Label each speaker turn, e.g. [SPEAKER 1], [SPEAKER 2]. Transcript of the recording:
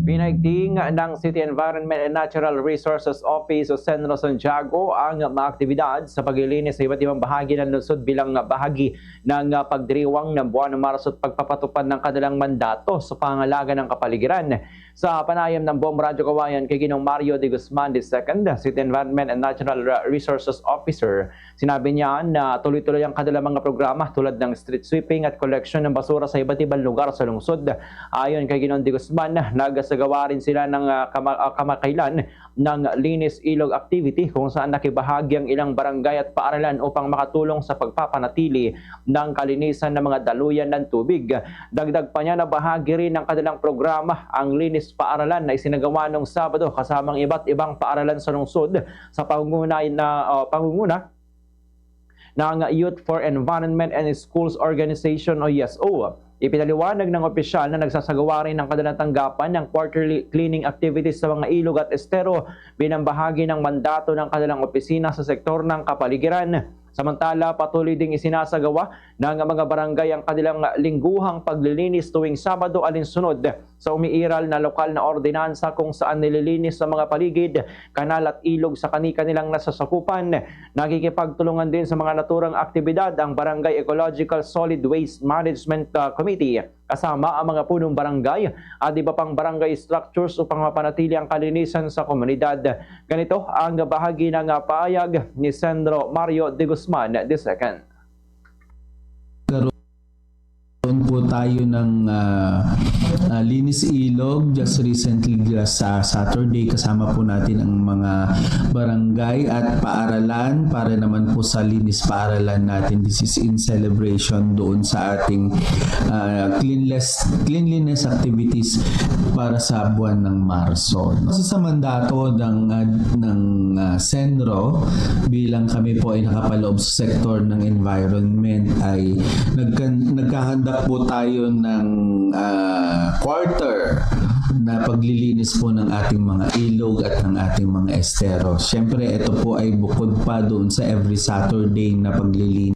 [SPEAKER 1] Pinaigting ng City Environment and Natural Resources Office o Senro Santiago ang mga aktibidad sa paglilinis sa iba't ibang bahagi ng lungsod bilang bahagi ng pagdiriwang ng buwan ng Marso at pagpapatupad ng kanilang mandato sa pangalaga ng kapaligiran. Sa panayam ng buong Radyo Kawayan kay Ginong Mario de Guzman II, City Environment and Natural Resources Officer, sinabi niya na tuloy-tuloy ang kanilang mga programa tulad ng street sweeping at collection ng basura sa iba't ibang lugar sa lungsod. Ayon kay Ginong de Guzman, nagsagawa rin sila ng kamakailan ng linis ilog activity kung saan nakibahagi ang ilang barangay at paaralan upang makatulong sa pagpapanatili ng kalinisan ng mga daluyan ng tubig. Dagdag pa niya na bahagi rin ng kanilang programa ang linis paaralan na isinagawa noong Sabado kasamang iba't ibang paaralan sa lungsod sa pangunguna ng Youth for Environment and Schools Organization o YESO. Ipinaliwanag ng opisyal na nagsasagawa rin ng kanilang tanggapan ng quarterly cleaning activities sa mga ilog at estero bilang bahagi ng mandato ng kanilang opisina sa sektor ng kapaligiran. Samantala, patuloy ding isinasagawa ng mga barangay ang kanilang lingguhang paglilinis tuwing Sabado alinsunod sa umiiral na lokal na ordinansa kung saan nililinis sa mga paligid, kanal at ilog sa kani-kanilang nasasakupan. Nakikipagtulungan din sa mga naturang aktibidad ang Barangay Ecological Solid Waste Management Committee kasama ang mga punong barangay at iba pang barangay structures upang mapanatili ang kalinisan sa komunidad. Ganito ang bahagi ng paayag ni Senro Mario de Guzman II.
[SPEAKER 2] Karoon po tayo ng linis ilog just recently sa Saturday, kasama po natin ang mga barangay at paaralan para naman po sa linis paaralan natin. This is in celebration doon sa ating cleanliness activities para sa buwan ng Marso. Sa mandato ng Senro, bilang kami po ay nakapaloob sa sektor ng environment, ay nagkahanda po tayo ng quarter na paglilinis po ng ating mga ilog at ng ating mga estero. Siyempre, ito po ay bukod pa doon sa every Saturday na paglilinis